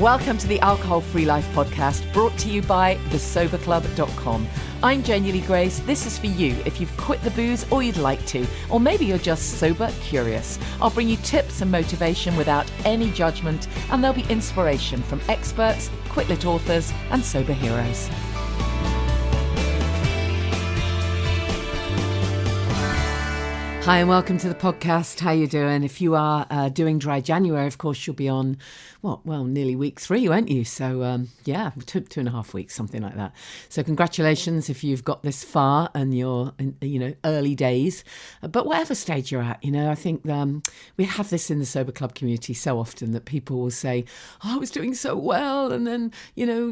Welcome to the Alcohol Free Life podcast, brought to you by thesoberclub.com. I'm Janey Grace. This is for you if you've quit the booze or you'd like to, or maybe you're just sober curious. I'll bring you tips and motivation without any judgment, and there'll be inspiration from experts, quit-lit authors, and sober heroes. Hi and welcome to the podcast. How you doing? If you are doing Dry January, of course, you'll be on, nearly week 3, won't you? So, two and a half weeks, something like that. So congratulations if you've got this far and you're in, early days. But whatever stage you're at, I think we have this in the Sober Club community so often that people will say, I was doing so well and then,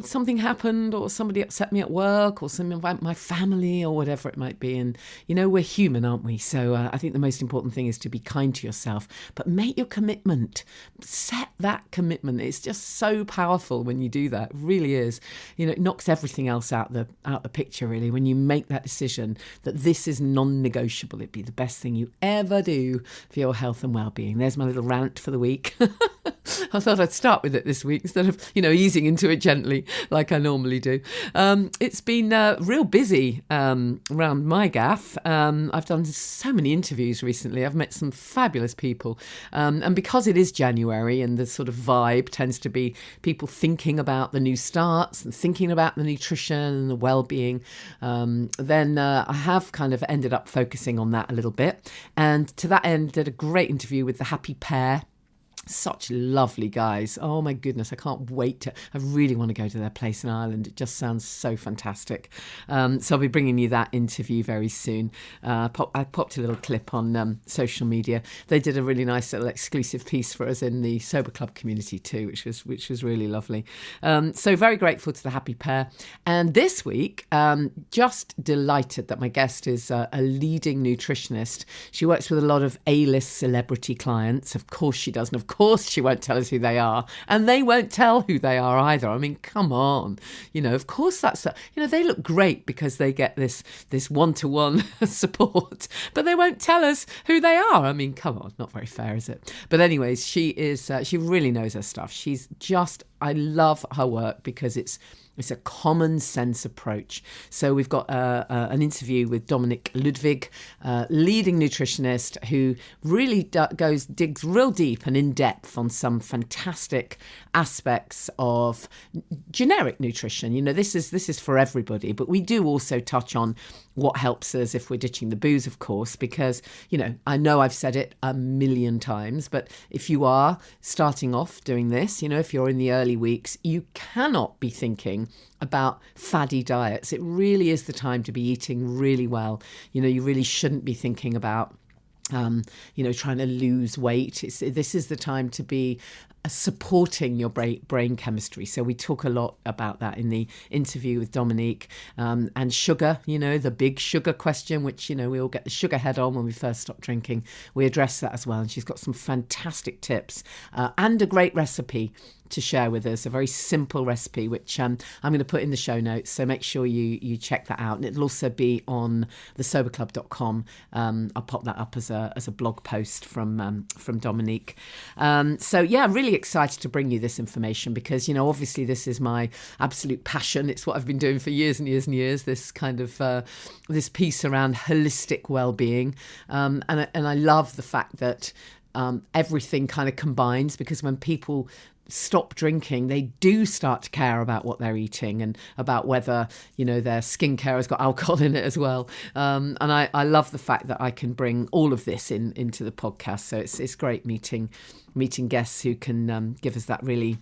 something happened or somebody upset me at work or something about my family or whatever it might be. And, we're human, aren't we? So I think the most important thing is to be kind to yourself, but make your commitment. Set that commitment. It's just so powerful when you do that. It really is. It knocks everything else out the picture, really, when you make that decision that this is non-negotiable. It'd be the best thing you ever do for your health and well-being. There's my little rant for the week. I thought I'd start with it this week instead of, easing into it gently like I normally do. It's been real busy around my gaff. I've done so many interviews recently. I've met some fabulous people. And because it is January and the sort of vibe tends to be people thinking about the new starts and thinking about the nutrition and the well-being, then I have kind of ended up focusing on that a little bit. And to that end, did a great interview with the Happy Pair. Such lovely guys. Oh my goodness, I can't wait I really want to go to their place in Ireland. It just sounds so fantastic. So I'll be bringing you that interview very soon. I popped a little clip on social media. They did a really nice little exclusive piece for us in the Sober Club community too, which was really lovely. So very grateful to the Happy Pair. And this week, just delighted that my guest is a leading nutritionist. She works with a lot of A-list celebrity clients. Of course she does. And of course she won't tell us who they are, and they won't tell who they are either. I mean, come on, of course they look great because they get this one-to-one support, but they won't tell us who they are. I mean, come on, not very fair, is it? But anyways, she really knows her stuff. I love her work because it's a common sense approach. So we've got an interview with Dominique Ludwig, leading nutritionist who really digs real deep and in depth on some fantastic aspects of generic nutrition. This is for everybody, but we do also touch on what helps us if we're ditching the booze, of course, because, I know I've said it a million times, but if you are starting off doing this, if you're in the early weeks, you cannot be thinking about faddy diets. It really is the time to be eating really well. You really shouldn't be thinking about trying to lose weight. This is the time to be supporting your brain chemistry. So we talk a lot about that in the interview with Dominique, and sugar, the big sugar question, which, we all get the sugar head on when we first stop drinking. We address that as well. And she's got some fantastic tips and a great recipe to share with us, a very simple recipe, which I'm going to put in the show notes. So make sure you check that out. And it'll also be on thesoberclub.com. I'll pop that up as a blog post from Dominique. Really excited to bring you this information because, obviously this is my absolute passion. It's what I've been doing for years and years and years, this kind of, this piece around holistic well-being. And I love the fact that everything kind of combines, because when people stop drinking, they do start to care about what they're eating and about whether, their skincare has got alcohol in it as well. And I love the fact that I can bring all of this into the podcast. So it's great meeting guests who can give us that really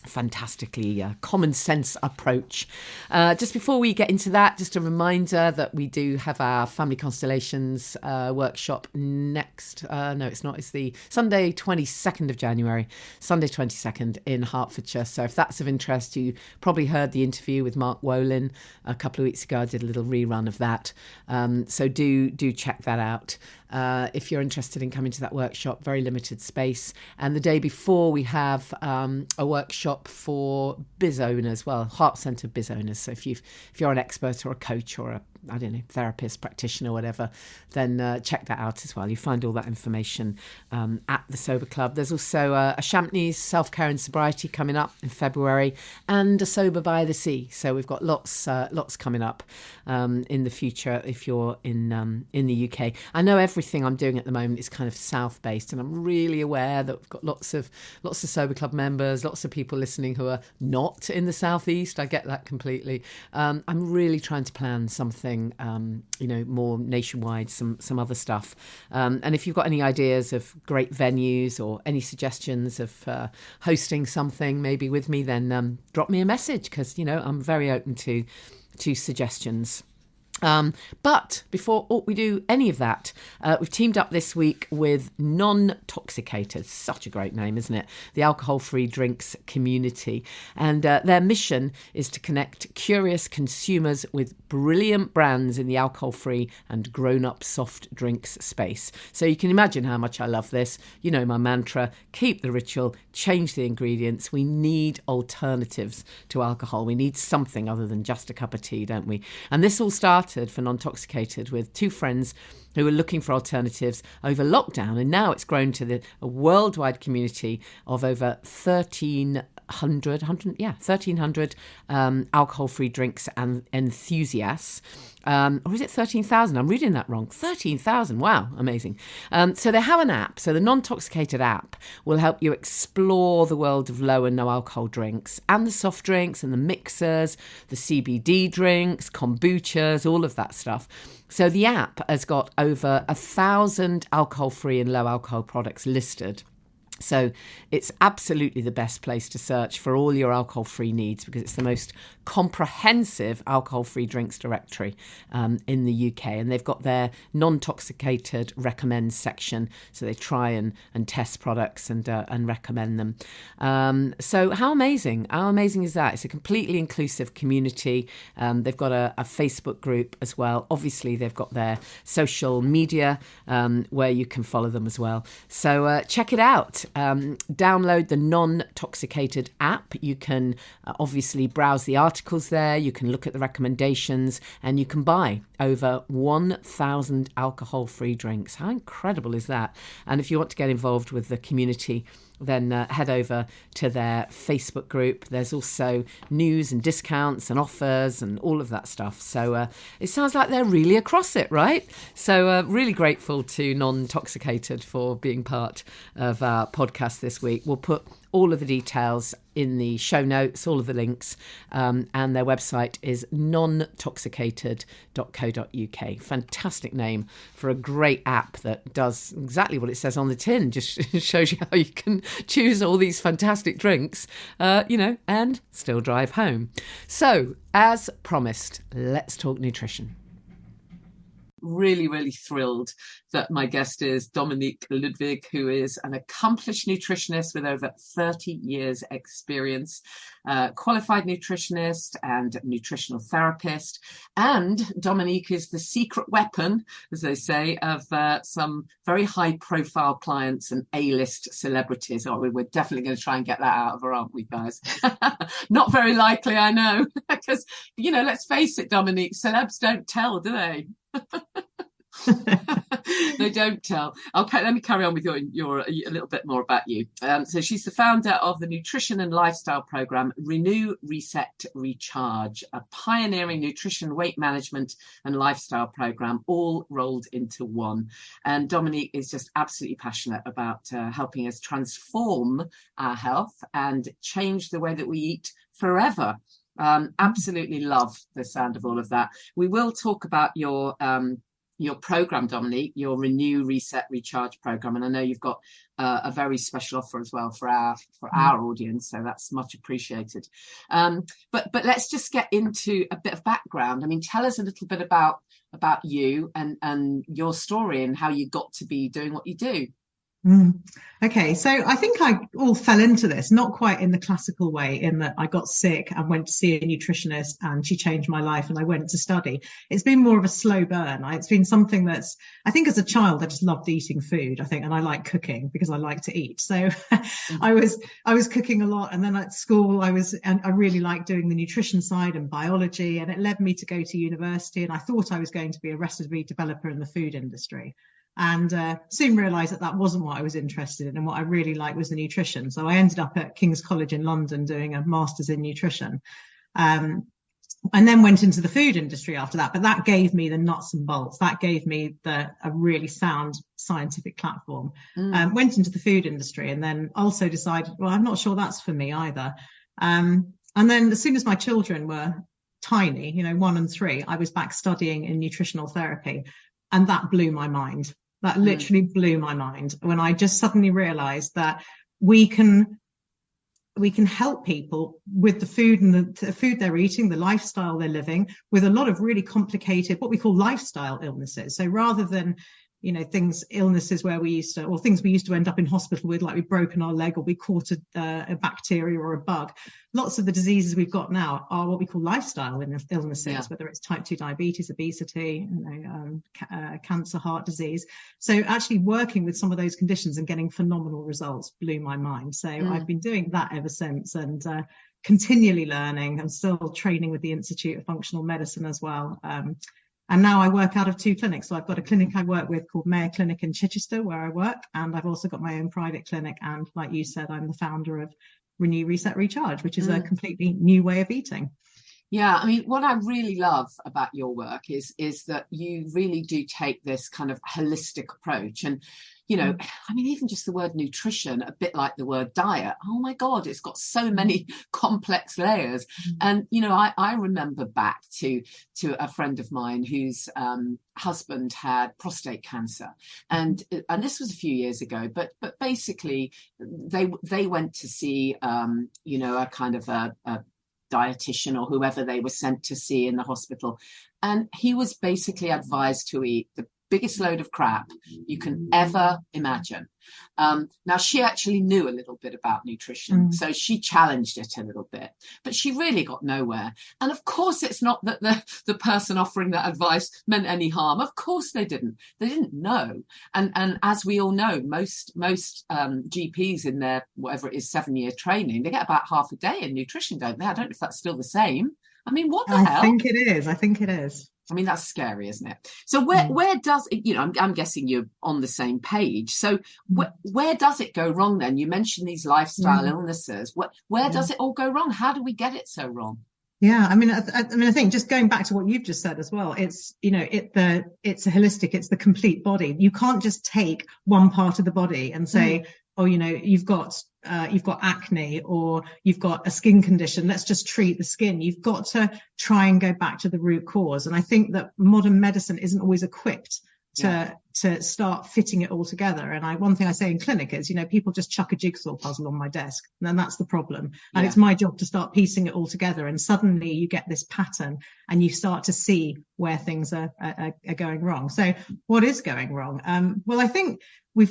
fantastically common sense approach. Just before we get into that, just a reminder that we do have our family constellations workshop next. No, it's not. It's the Sunday 22nd of January, Sunday 22nd in Hertfordshire. So if that's of interest, you probably heard the interview with Mark Wolin a couple of weeks ago. I did a little rerun of that. So do check that out. If you're interested in coming to that workshop, very limited space. And the day before, we have a workshop for biz owners, heart centre biz owners. So if you're an expert or a coach or I don't know, therapist, practitioner, whatever, then check that out as well. You find all that information at the Sober Club. There's also a Champneys self-care and sobriety coming up in February, and a Sober by the Sea. So we've got lots coming up in the future if you're in the UK. I know everything I'm doing at the moment is kind of south-based, and I'm really aware that we've got lots of Sober Club members, lots of people listening who are not in the southeast. I get that completely. I'm really trying to plan something, more nationwide, some other stuff. And if you've got any ideas of great venues or any suggestions of hosting something maybe with me, then drop me a message, because, I'm very open to suggestions. But before we do any of that, we've teamed up this week with NonToxicated. Such a great name, isn't it? The alcohol-free drinks community. And their mission is to connect curious consumers with brilliant brands in the alcohol-free and grown-up soft drinks space. So you can imagine how much I love this. You know my mantra, keep the ritual, change the ingredients. We need alternatives to alcohol. We need something other than just a cup of tea, don't we? And this all started for NonToxicated with two friends who were looking for alternatives over lockdown, and now it's grown to a worldwide community of over 1,300 alcohol-free drinks and enthusiasts. Or is it 13,000? I'm reading that wrong. 13,000. Wow, amazing. So they have an app. So the NonToxicated app will help you explore the world of low and no alcohol drinks, and the soft drinks and the mixers, the CBD drinks, kombuchas, all of that stuff. So the app has got over 1,000 alcohol-free and low alcohol products listed. So it's absolutely the best place to search for all your alcohol-free needs, because it's the most comprehensive alcohol-free drinks directory in the UK. And they've got their non-toxicated recommends section. So they try and test products and recommend them. So how amazing is that? It's a completely inclusive community. They've got a Facebook group as well. Obviously, they've got their social media where you can follow them as well. So check it out. Download the NonToxicated app. You can obviously browse the articles there. You can look at the recommendations, and you can buy over 1,000 alcohol-free drinks. How incredible is that? And if you want to get involved with the community, then head over to their Facebook group. There's also news and discounts and offers and all of that stuff. So it sounds like they're really across it, right? So really grateful to NonToxicated for being part of our podcast this week. We'll put all of the details in the show notes, all of the links, and their website is nontoxicated.co.uk. Fantastic name for a great app that does exactly what it says on the tin. Just shows you how you can choose all these fantastic drinks, and still drive home. So, as promised, let's talk nutrition. Really, really thrilled that my guest is Dominique Ludwig, who is an accomplished nutritionist with over 30 years experience, qualified nutritionist and nutritional therapist. And Dominique is the secret weapon, as they say, of some very high profile clients and A-list celebrities. Oh, we're definitely going to try and get that out of her, aren't we, guys? Not very likely, I know, because, let's face it, Dominique, celebs don't tell, do they? They don't tell. Okay, let me carry on with a little bit more about you. So she's the founder of the nutrition and lifestyle program Renew, Reset, Recharge, a pioneering nutrition, weight management and lifestyle program, all rolled into one. And Dominique is just absolutely passionate about helping us transform our health and change the way that we eat forever. Absolutely love the sound of all of that. We will talk about your program, Dominique, your Renew, Reset, Recharge program, and I know you've got a very special offer as well for our audience, so that's much appreciated. But let's just get into a bit of background. I mean, tell us a little bit about you and your story and how you got to be doing what you do. Mm. Okay, so I think I all fell into this, not quite in the classical way, in that I got sick and went to see a nutritionist and she changed my life and I went to study. It's been more of a slow burn. It's been something that's, I think as a child, I just loved eating food, I think, and I like cooking because I like to eat. So I was cooking a lot. And then at school, and I really liked doing the nutrition side and biology. And it led me to go to university. And I thought I was going to be a recipe developer in the food industry. And soon realised that that wasn't what I was interested in, and what I really liked was the nutrition. So I ended up at King's College in London doing a master's in nutrition, and then went into the food industry after that. But that gave me the nuts and bolts. That gave me a really sound scientific platform. Went into the food industry, and then also decided, well, I'm not sure that's for me either. And then as soon as my children were tiny, 1 and 3, I was back studying in nutritional therapy. And that blew my mind. That literally blew my mind when I just suddenly realized that we can help people with the food and the food they're eating, the lifestyle they're living, with a lot of really complicated, what we call lifestyle illnesses. So rather than, illnesses where things we used to end up in hospital with, like we've broken our leg or we caught a bacteria or a bug. Lots of the diseases we've got now are what we call lifestyle illnesses, whether it's type 2 diabetes, obesity, cancer, heart disease. So actually working with some of those conditions and getting phenomenal results blew my mind. So I've been doing that ever since, and continually learning. I'm still training with the Institute of Functional Medicine as well. And now I work out of 2 clinics. So I've got a clinic I work with called Mayo Clinic in Chichester, where I work. And I've also got my own private clinic. And like you said, I'm the founder of Renew, Reset, Recharge, which is a completely new way of eating. Yeah, I mean, what I really love about your work is that you really do take this kind of holistic approach. And, I mean, even just the word nutrition, a bit like the word diet. Oh, my God, it's got so many complex layers. And, I remember back to a friend of mine whose husband had prostate cancer. And this was a few years ago. But basically, they went to see, a kind of a dietitian or whoever they were sent to see in the hospital. And he was basically advised to eat the biggest load of crap you can ever imagine. Now, she actually knew a little bit about nutrition, so she challenged it a little bit, but she really got nowhere. And of course, it's not that the person offering that advice meant any harm. Of course they didn't. They didn't know. And as we all know, most GPs in their, whatever it is, 7-year training, they get about half a day in nutrition, don't they? I don't know if that's still the same. I mean, what the hell? I think it is. I mean, that's scary, isn't it? So where does it, I'm guessing you're on the same page. So where does it go wrong then? You mentioned these lifestyle illnesses. Where does it all go wrong? How do we get it so wrong? Yeah, I mean, I think just going back to what you've just said as well, it's, it's a holistic, it's the complete body. You can't just take one part of the body and say, oh, you've got acne or you've got a skin condition. Let's just treat the skin. You've got to try and go back to the root cause. And I think that modern medicine isn't always equipped to start fitting it all together. And one thing I say in clinic is, people just chuck a jigsaw puzzle on my desk, and then that's the problem. And it's my job to start piecing it all together. And suddenly you get this pattern and you start to see where things are going wrong. So what is going wrong? Well, I think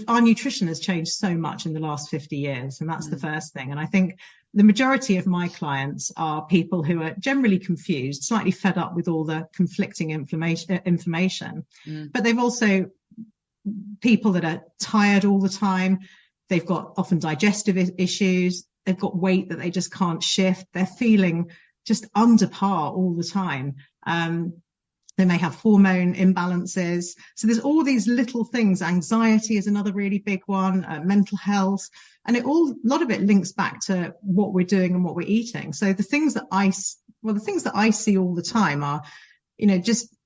our nutrition has changed so much in the last 50 years. And that's the first thing. And I think the majority of my clients are people who are generally confused, slightly fed up with all the conflicting information. But they've also people that are tired all the time. They've got often digestive issues. They've got weight that they just can't shift. They're feeling just under par all the time. They may have hormone imbalances. So there's all these little things. Anxiety is another really big one, mental health. And a lot of it links back to what we're doing and what we're eating. So the things that I see all the time are, just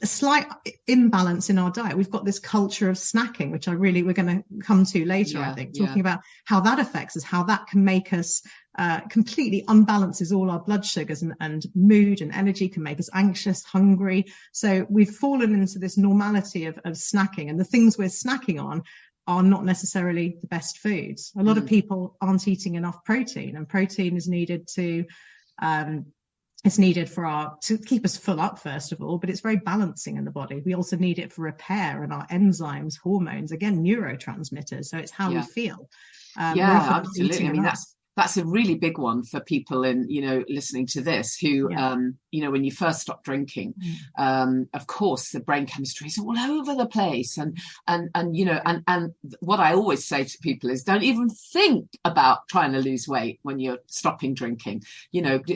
a slight imbalance in our diet. We've got this culture of snacking, which we're going to come to later, I think, talking about how that affects us, how that can make us completely unbalances all our blood sugars and mood and energy, can make us anxious, hungry. So we've fallen into this normality of snacking, and the things we're snacking on are not necessarily the best foods. A lot of people aren't eating enough protein, and protein is needed to It's needed to keep us full up, first of all, but it's very balancing in the body. We also need it for repair and our enzymes, hormones, again, neurotransmitters. So it's how we feel. Yeah, absolutely. I mean, that's a really big one for people in, listening to this who, when you first stop drinking, of course, the brain chemistry is all over the place. And what I always say to people is don't even think about trying to lose weight when you're stopping drinking.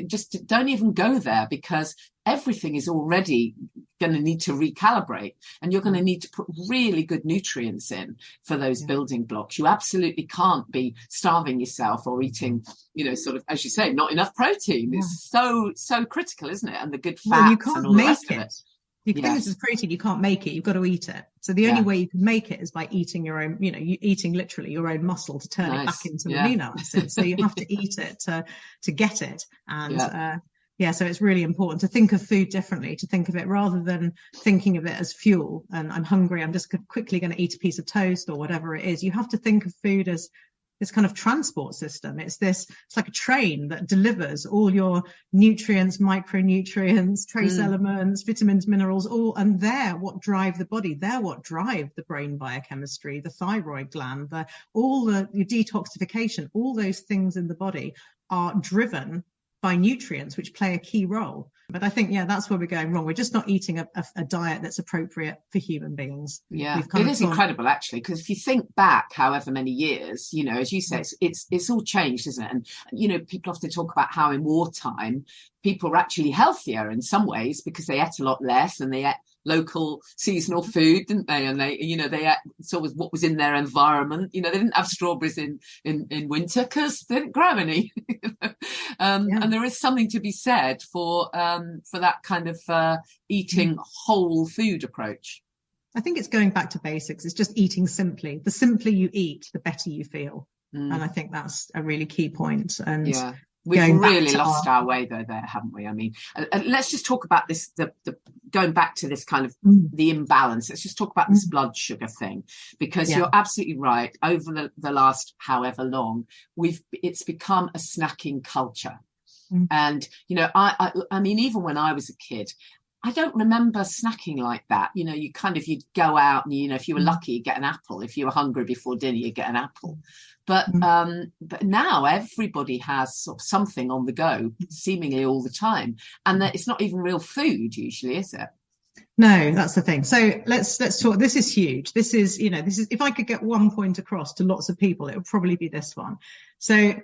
Just don't even go there, because everything is already going to need to recalibrate, and you're going to need to put really good nutrients in for those building blocks. You absolutely can't be starving yourself or eating, sort of, as you say, not enough protein. It's so critical, isn't it? And the good fats and all the rest of it. You can think this is protein, you can't make it, you've got to eat it. So the only way you can make it is by eating your own, eating literally your own muscle to turn it back into amino acids. So you have to eat it to get it. And so it's really important to think of food differently, to think of it rather than thinking of it as fuel. And I'm hungry, I'm just quickly going to eat a piece of toast or whatever it is. You have to think of food as this kind of transport system. It's like a train that delivers all your nutrients, micronutrients, trace elements, vitamins, minerals, and they're what drive the body. They're what drive the brain biochemistry, the thyroid gland, your detoxification. All those things in the body are driven by nutrients, which play a key role. But I think, that's where we're going wrong. We're just not eating a diet that's appropriate for human beings. Yeah, it is incredible, actually, because if you think back however many years, as you say, it's all changed, isn't it? And, people often talk about how in wartime, people were actually healthier in some ways because they ate a lot less and they ate local seasonal food, didn't they? And they ate sort of what was in their environment. They didn't have strawberries in winter because they didn't grow any. And there is something to be said for that kind of eating whole food approach. I think it's going back to basics. It's just eating simply. The simpler you eat, the better you feel. And I think that's a really key point. And we've really lost our way there, haven't we? I mean, let's just talk about this, the going back to this kind of the imbalance. Let's just talk about this blood sugar thing, because you're absolutely right. Over the last however long, it's become a snacking culture. And, I mean, even when I was a kid, I don't remember snacking like that. You'd go out and, if you were lucky, you'd get an apple. If you were hungry before dinner, you'd get an apple. But now everybody has sort of something on the go, seemingly all the time. And that it's not even real food usually, is it? No, that's the thing. So let's talk. This is huge. This is, if I could get one point across to lots of people, it would probably be this one. So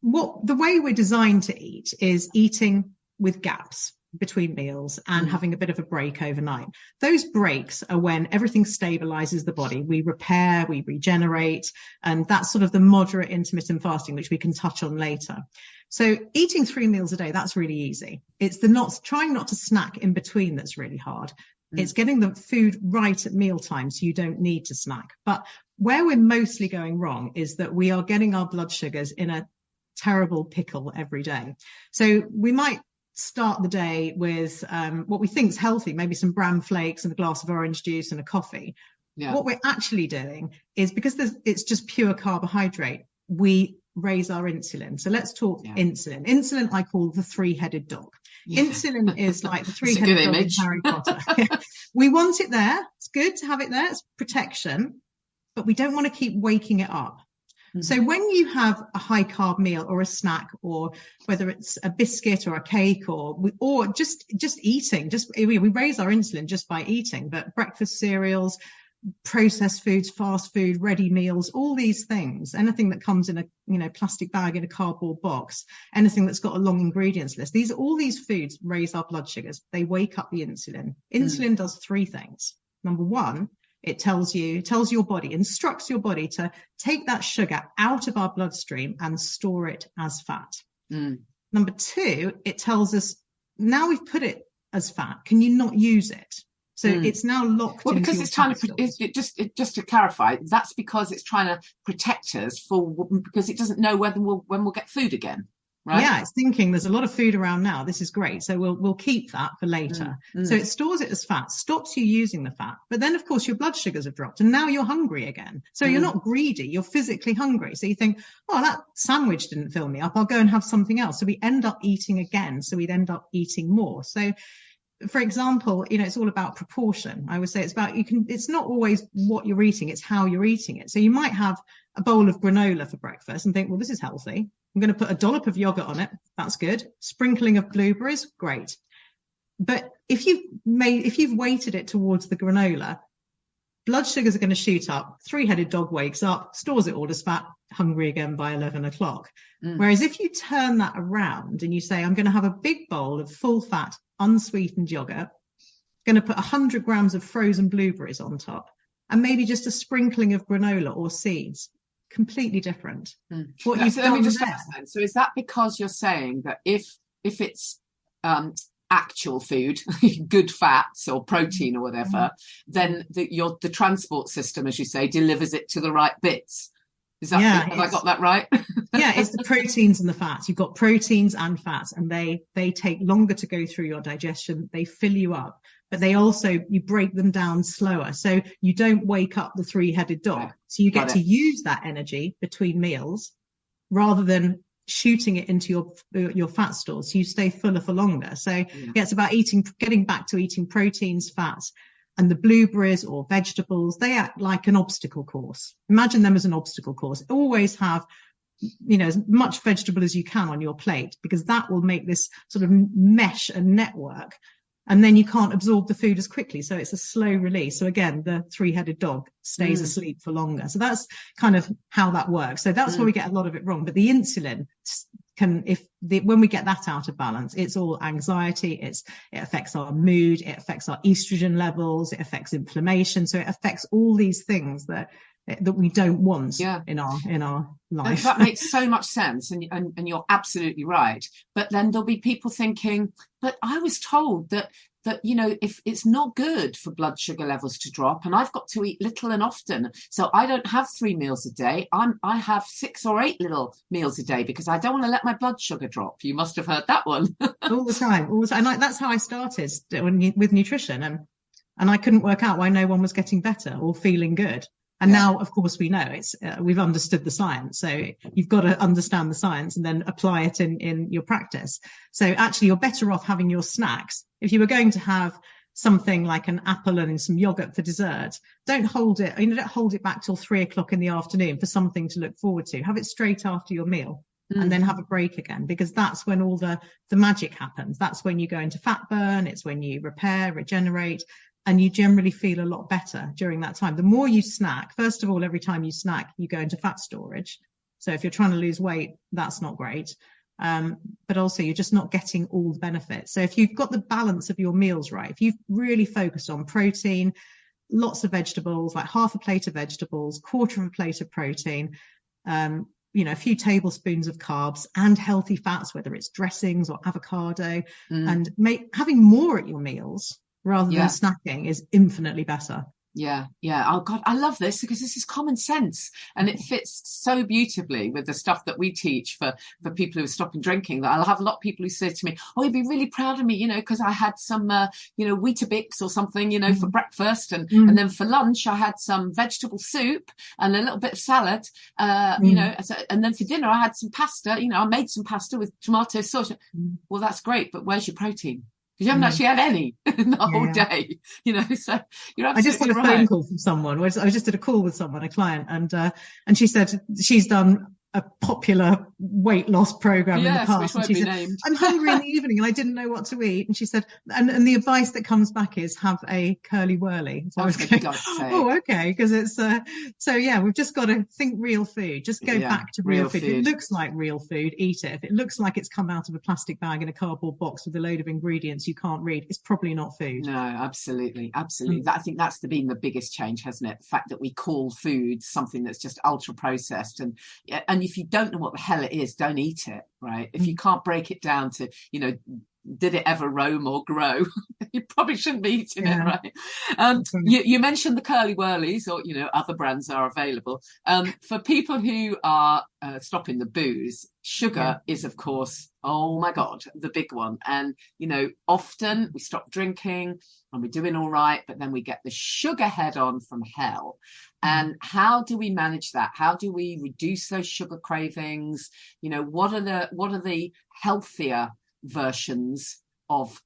the way we're designed to eat is eating with gaps between meals and having a bit of a break overnight. Those breaks are when everything stabilizes the body. We repair, we regenerate, and that's sort of the moderate intermittent fasting, which we can touch on later. So eating 3 meals a day, that's really easy. It's trying not to snack in between that's really hard. It's getting the food right at mealtime so you don't need to snack. But where we're mostly going wrong is that we are getting our blood sugars in a terrible pickle every day. So we might start the day with what we think is healthy, maybe some bran flakes and a glass of orange juice and a coffee. What we're actually doing is, because it's just pure carbohydrate, we raise our insulin. So let's talk insulin. Insulin I call the three-headed dog. Insulin is like the three-headed dog in Harry Potter. We want it there. It's good to have it there. It's protection, but we don't want to keep waking it up. So when you have a high carb meal or a snack, or whether it's a biscuit or a cake or just eating, we raise our insulin just by eating. But breakfast cereals, processed foods, fast food, ready meals, all these things, anything that comes in a plastic bag in a cardboard box, anything that's got a long ingredients list, all these foods raise our blood sugars. They wake up the insulin. Insulin does 3 things. Number 1, it tells your body, instructs your body to take that sugar out of our bloodstream and store it as fat. Number 2, it tells us, now we've put it as fat, can you not use it? So it's now locked. Well, because it's trying to just to clarify, that's because it's trying to protect us because it doesn't know when we'll get food again. right? Yeah, it's thinking there's a lot of food around now. This is great. So we'll keep that for later. So it stores it as fat, stops you using the fat. But then, of course, your blood sugars have dropped and now you're hungry again. So you're not greedy. You're physically hungry. So you think, oh, that sandwich didn't fill me up. I'll go and have something else. So we end up eating again. So we'd end up eating more. So for example, it's all about proportion. I would say it's not always what you're eating, it's how you're eating it. So you might have a bowl of granola for breakfast and think, well, this is healthy. I'm going to put a dollop of yogurt on it. That's good. Sprinkling of blueberries, great. But if you've weighted it towards the granola, blood sugars are going to shoot up. Three-headed dog wakes up, stores it all as fat, hungry again by 11 o'clock. Whereas if you turn that around and you say, I'm going to have a big bowl of full fat, unsweetened yogurt, going to put 100 grams of frozen blueberries on top, and maybe just a sprinkling of granola or seeds, completely different. What you've done. Let me just understand. So is that because you're saying that if it's actual food, good fats or protein or whatever, then the transport system, as you say, delivers it to the right bits? Is that, have I got that right? Yeah, it's the proteins and the fats. You've got proteins and fats, and they take longer to go through your digestion. They fill you up, but you break them down slower. So you don't wake up the three-headed dog. Right. So you get to use that energy between meals rather than shooting it into your fat stores. So you stay fuller for longer. So it's about getting back to eating proteins, fats. And the blueberries or vegetables, they act like an obstacle course. Imagine them as an obstacle course. Always have, as much vegetable as you can on your plate, because that will make this sort of mesh and network. And then you can't absorb the food as quickly. So it's a slow release. So again, the three-headed dog stays asleep for longer. So that's kind of how that works. So that's where we get a lot of it wrong. But the insulin when we get that out of balance, it's all anxiety. It affects our mood. It affects our estrogen levels. It affects inflammation. So it affects all these things that we don't want in our life. That makes so much sense, and you're absolutely right. But then there'll be people thinking, but I was told that if it's not good for blood sugar levels to drop, and I've got to eat little and often, so I don't have 3 meals a day. I have 6 or 8 little meals a day because I don't want to let my blood sugar drop. You must have heard that one. all the time. And that's how I started with nutrition, and I couldn't work out why no one was getting better or feeling good. And now, of course, we know we've understood the science. So you've got to understand the science and then apply it in your practice. So actually, you're better off having your snacks. If you were going to have something like an apple and some yogurt for dessert, don't hold it back till 3 o'clock in the afternoon for something to look forward to. Have it straight after your meal. And then have a break again, because that's when all the magic happens. That's when you go into fat burn. It's when you repair, regenerate. And you generally feel a lot better during that time. The more you snack, first of all, every time you snack, you go into fat storage. So if you're trying to lose weight, that's not great. But also you're just not getting all the benefits. So if you've got the balance of your meals right, if you've really focused on protein, lots of vegetables, like half a plate of vegetables, quarter of a plate of protein, a few tablespoons of carbs and healthy fats, whether it's dressings or avocado, and having more at your meals rather than snacking is infinitely better. Yeah. Oh God, I love this because this is common sense, and it fits so beautifully with the stuff that we teach for people who are stopping drinking. That I'll have a lot of people who say to me, "Oh, you'd be really proud of me, because I had some, Weetabix or something, for breakfast, and then for lunch I had some vegetable soup and a little bit of salad, and then for dinner I had some pasta. I made some pasta with tomato sauce." Well, that's great, but where's your protein? You haven't actually had any in the whole day, so you're absolutely right. I just had a phone call from someone. I just did a call with someone, a client, and she said she's done a popular weight loss program in the past. And she said, I'm hungry in the evening and I didn't know what to eat. And she said, and the advice that comes back is have a curly whirly. So I was going, oh, okay. Because it's, we've just got to think real food. Just go back to real food. If it looks like real food, eat it. If it looks like it's come out of a plastic bag in a cardboard box with a load of ingredients you can't read, it's probably not food. No, absolutely. I think that's been the biggest change, hasn't it? The fact that we call food something that's just ultra processed, and if you don't know what the hell it is, don't eat it, right? If you can't break it down to, did it ever roam or grow? You probably shouldn't be eating it, right? You mentioned the curly whirlies, or other brands are available. For people who are stopping the booze, sugar is, of course, oh my God, the big one. And often we stop drinking and we're doing all right, but then we get the sugar head on from hell. And how do we manage that? How do we reduce those sugar cravings? What are the healthier versions of,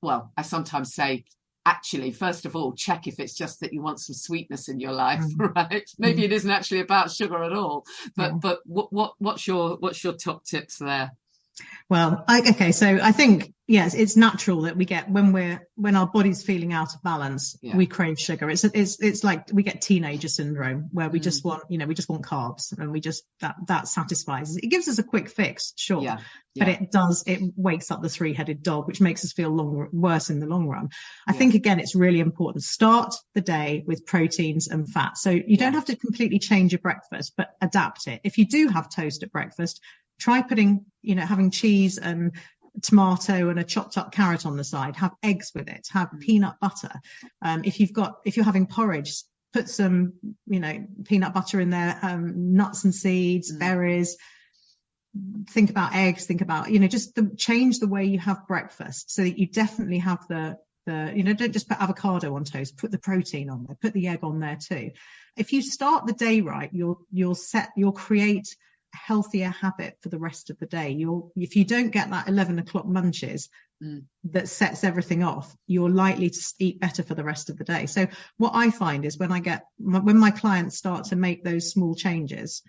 well, I sometimes say, actually, first of all, check if it's just that you want some sweetness in your life, right? Maybe it isn't actually about sugar at all. But what's your top tips there? Well, okay, so I think, yes, it's natural that we get when our body's feeling out of balance, we crave sugar. It's like we get teenager syndrome where we just want, we just want carbs, and we just that satisfies. It gives us a quick fix, sure, but it wakes up the three-headed dog, which makes us feel worse in the long run. I think, again, it's really important. Start the day with proteins and fat. So you don't have to completely change your breakfast, but adapt it. If you do have toast at breakfast, try putting, having cheese and tomato and a chopped up carrot on the side. Have eggs with it. Have peanut butter. If you're having porridge, put some, peanut butter in there, nuts and seeds, berries. Think about eggs. Think about, just change the way you have breakfast so that you definitely have don't just put avocado on toast. Put the protein on there. Put the egg on there too. If you start the day right, you'll create healthier habit for the rest of the day. If you don't get that 11 o'clock munches that sets everything off, you're likely to eat better for the rest of the day. So what I find is when my clients start to make those small changes,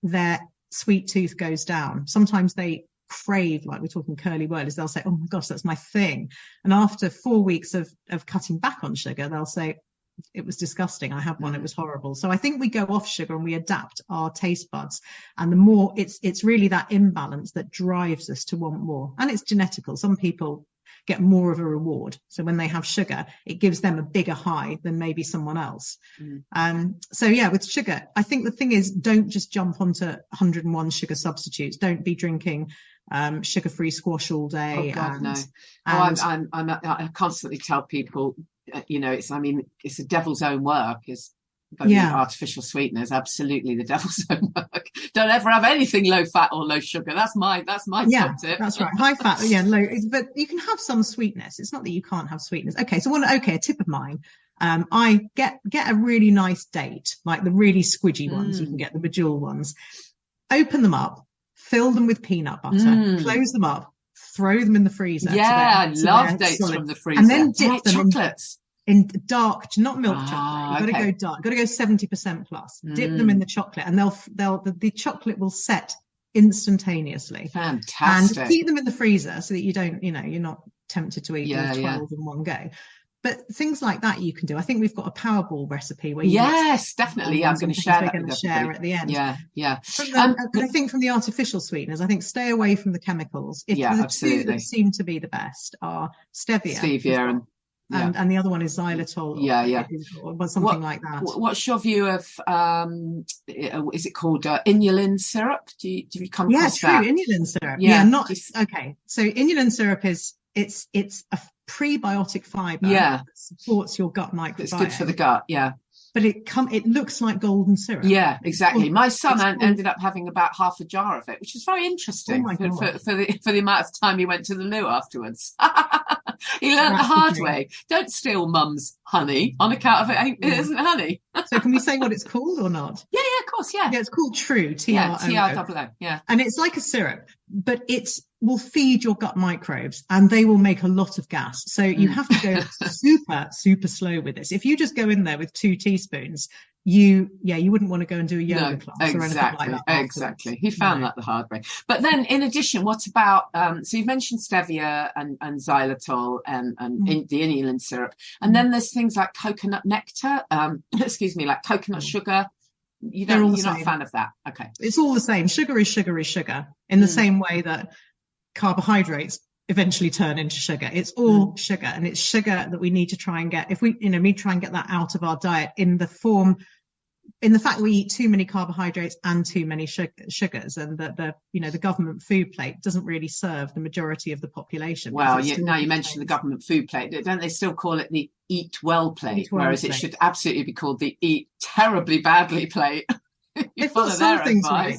their sweet tooth goes down. Sometimes they crave, like we're talking curly whirlies, they'll say, oh my gosh, that's my thing. And after 4 weeks of cutting back on sugar, they'll say, it was disgusting. I had one. It was horrible. So I think we go off sugar and we adapt our taste buds. And the more it's really that imbalance that drives us to want more. And it's genetical. Some people get more of a reward. So when they have sugar, it gives them a bigger high than maybe someone else. So with sugar, I think the thing is, don't just jump onto 101 sugar substitutes. Don't be drinking sugar-free squash all day. Oh God, no. I constantly tell people, it's the devil's own work. Artificial sweeteners, absolutely the devil's own work. Don't ever have anything low fat or low sugar. That's my top tip. That's right. High fat, low. But you can have some sweetness. It's not that you can't have sweetness. Okay, so a tip of mine. I get a really nice date, like the really squidgy ones. You can get the bejeweled ones. Open them up, fill them with peanut butter, close them up, throw them in the freezer. I love dates from the freezer. And then dip them chocolates. In dark, not milk chocolate. You've got to go dark. You've got to go 70% plus. Dip them in the chocolate, and the chocolate will set instantaneously. Fantastic. And keep them in the freezer so that you don't, you're not tempted to eat 12 in one go. But things like that you can do. I think we've got a Powerball recipe where definitely. I'm going to share that. We're going to share at the end. Yeah. I think from the artificial sweeteners, I think stay away from the chemicals. The absolutely. two that seem to be the best are stevia and the other one is xylitol, or something like that. What's your view of is it called inulin syrup? Do you come across that? Inulin syrup. Okay. So inulin syrup is it's a prebiotic fiber that supports your gut microbiome. It's good for the gut. But it looks like golden syrup. Yeah, exactly. My son ended up having about half a jar of it, which was very interesting for the amount of time he went to the loo afterwards. He learned the hard way. Don't steal mum's honey on account of it isn't honey. So can we say what it's called or not? Yeah, of course, yeah. Yeah, it's called True, TROO. TROO, yeah. And it's like a syrup, but it will feed your gut microbes and they will make a lot of gas. So you have to go super, super slow with this. If you just go in there with 2 teaspoons, you wouldn't want to go and do a yoga class or anything like that. Exactly. He found that the hard way. But then in addition, what about, so you mentioned stevia and xylitol and the inulin syrup. And then there's things like coconut nectar, like coconut sugar. You're not a fan of that. Okay. It's all the same. Sugar is sugar is sugar in the same way that carbohydrates eventually turn into sugar. It's all sugar, and it's sugar that we need to try and get, if we try and get that out of our diet in the form in the fact we eat too many carbohydrates and too many sugars, and that the government food plate doesn't really serve the majority of the population. Well, now you mentioned the government food plate, don't they still call it the eat well plate, whereas it should absolutely be called the eat terribly badly plate? You follow their advice. Right.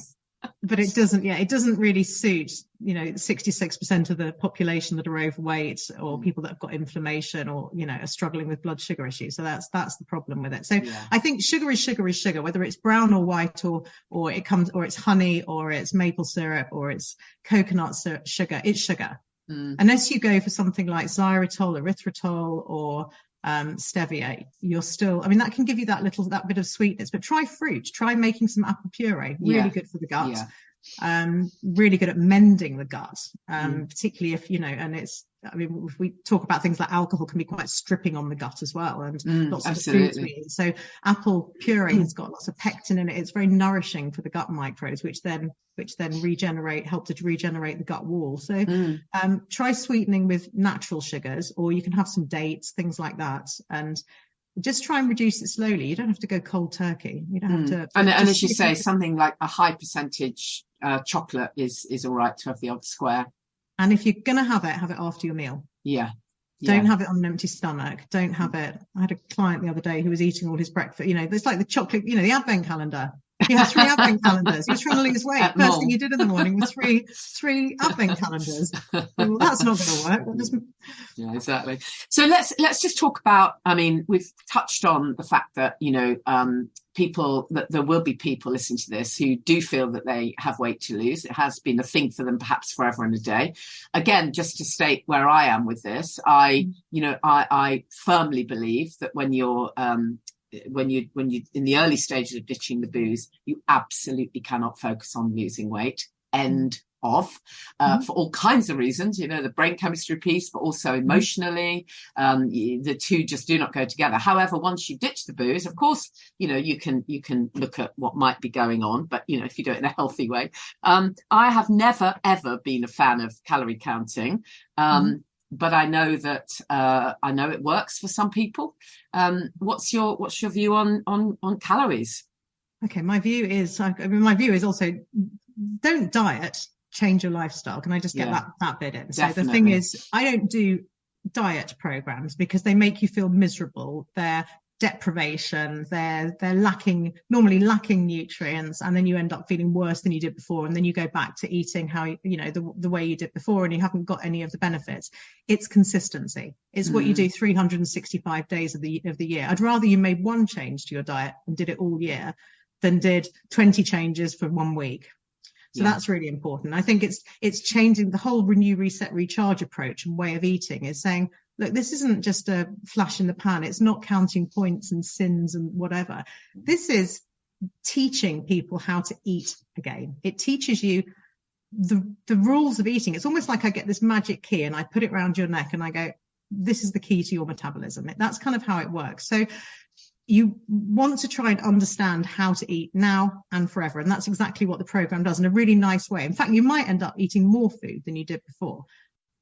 But it doesn't really suit, 66% of the population that are overweight, or people that have got inflammation, or, are struggling with blood sugar issues. So that's the problem with it. So I think sugar is sugar, whether it's brown or white, or it's honey, or it's maple syrup, or it's coconut sugar, it's sugar. Unless you go for something like xylitol, erythritol, or stevia, you're still, that can give you that bit of sweetness. But try fruit, try making some apple puree, really good for the gut. Really good at mending the gut, particularly if and it's, if we talk about things like alcohol, can be quite stripping on the gut as well, and lots of foods we eat. So apple puree has got lots of pectin in it. It's very nourishing for the gut microbes, which then help to regenerate the gut wall. So try sweetening with natural sugars, or you can have some dates, things like that, and just try and reduce it slowly. You don't have to go cold turkey. You don't have to. And as you say, something like a high percentage chocolate is all right to have the odd square. And if you're going to have it after your meal. Don't have it on an empty stomach. Don't have it. I had a client the other day who was eating all his breakfast. It's like the chocolate, the advent calendar. He had 3 advent calendars. He was trying to lose weight. First thing he did in the morning was three advent calendars. Well, that's not going to work. Yeah, exactly. So let's just talk about, we've touched on the fact that, that there will be people listening to this who do feel that they have weight to lose. It has been a thing for them perhaps forever and a day. Again, just to state where I am with this, I firmly believe that when you're in the early stages of ditching the booze, you absolutely cannot focus on losing weight. End of, for all kinds of reasons, the brain chemistry piece, but also emotionally, the two just do not go together. However, once you ditch the booze, of course, you can look at what might be going on, but if you do it in a healthy way. I have never ever been a fan of calorie counting. But I know that it works for some people. What's your view on calories? Okay, my view is also, don't diet, change your lifestyle. Can I just get that bit in? So the thing is, I don't do diet programs because they make you feel miserable. They're deprivation, they're normally lacking nutrients, and then you end up feeling worse than you did before, and then you go back to eating how the way you did before, and you haven't got any of the benefits. It's consistency. It's what you do 365 days of the year. I'd rather you made one change to your diet and did it all year than did 20 changes for 1 week. So that's really important. I think it's changing the whole renew, reset, recharge approach and way of eating. Is saying, look, this isn't just a flash in the pan. It's not counting points and sins and whatever. This is teaching people how to eat again. It teaches you the rules of eating. It's almost like I get this magic key and I put it around your neck and I go, this is the key to your metabolism. That's kind of how it works. So you want to try and understand how to eat now and forever. And that's exactly what the program does in a really nice way. In fact, you might end up eating more food than you did before.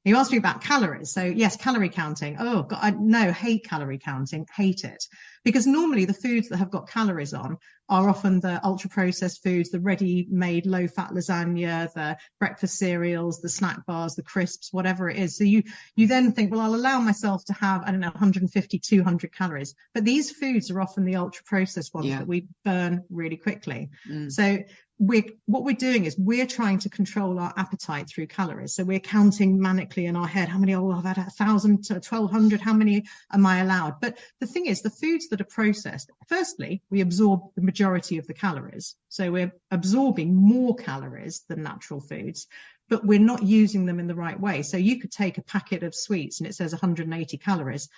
You asked me about calories. So yes, calorie counting. Oh God, hate calorie counting, hate it. Because normally the foods that have got calories on are often the ultra processed foods, the ready made low fat lasagna, the breakfast cereals, the snack bars, the crisps, whatever it is. So you then think, well, I'll allow myself to have, 150, 200 calories. But these foods are often the ultra processed ones that we burn really quickly. So what we're doing is we're trying to control our appetite through calories. So we're counting manically in our head, how many, I've had 1,000 to 1,200, how many am I allowed? But the thing is, the foods that are processed, firstly, we absorb the majority of the calories. So we're absorbing more calories than natural foods, but we're not using them in the right way. So you could take a packet of sweets and it says 180 calories.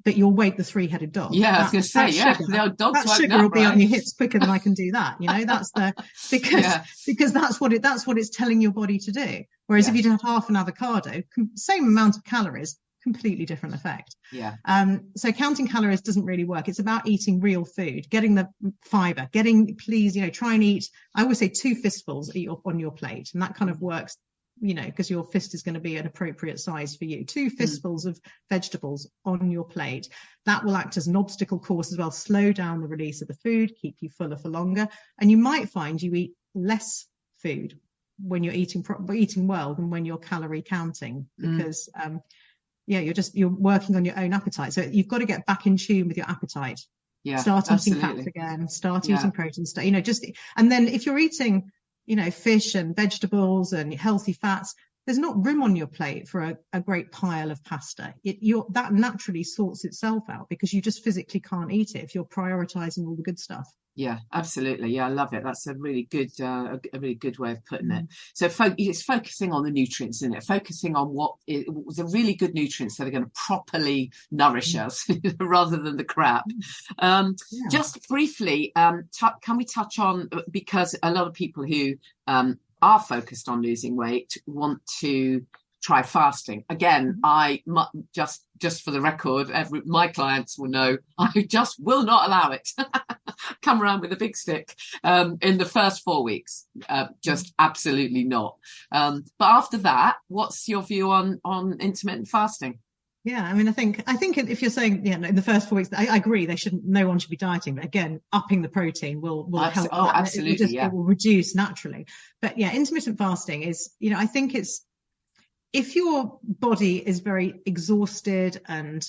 But you'll wake the three-headed dog. Yeah, I was going to say, the old dog's that sugar will be on your hips quicker than I can do that. That's because that's what it's telling your body to do. Whereas if you have half an avocado, same amount of calories, completely different effect. So counting calories doesn't really work. It's about eating real food, getting the fiber, try and eat. I always say 2 fistfuls on your plate, and that kind of works because your fist is going to be an appropriate size for you. 2 fistfuls of vegetables on your plate. That will act as an obstacle course as well, slow down the release of the food, keep you fuller for longer. And you might find you eat less food when you're eating well than when you're calorie counting, because you're working on your own appetite. So you've got to get back in tune with your appetite. Start eating fats again, start eating protein, and then if you're eating fish and vegetables and healthy fats, there's not room on your plate for a great pile of pasta. That naturally sorts itself out because you just physically can't eat it if you're prioritizing all the good stuff. Yeah, absolutely. Yeah, I love it. That's a really good way of putting it. So it's focusing on the nutrients, isn't it? Focusing on what the really good nutrients that are going to properly nourish us rather than the crap. Just briefly, can we touch on, because a lot of people who are focused on losing weight want to try fasting. Again, I just for the record, my clients will know I just will not allow it. Come around with a big stick in the first 4 weeks. Just absolutely not. But after that, what's your view on intermittent fasting? Yeah, I mean, I think if you're saying, in the first 4 weeks, I agree. No one should be dieting, but again, upping the protein will help. Oh, absolutely, it will reduce naturally. But yeah, intermittent fasting is, I think it's, if your body is very exhausted and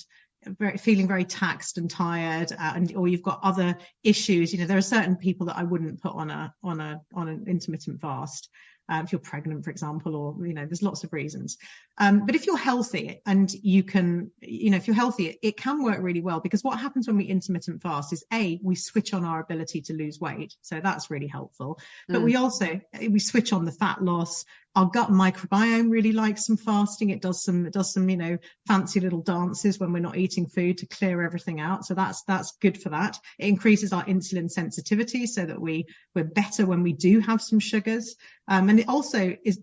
feeling very taxed and tired, or you've got other issues, there are certain people that I wouldn't put on an intermittent fast. If you're pregnant, for example, or, there's lots of reasons. But if you're healthy and you can, if you're healthy, it can work really well, because what happens when we intermittent fast is we switch on our ability to lose weight. So that's really helpful. But we switch on the fat loss. Our gut microbiome really likes some fasting. It does some, fancy little dances when we're not eating food to clear everything out. So that's good for that. It increases our insulin sensitivity so that we're better when we do have some sugars. And it also is,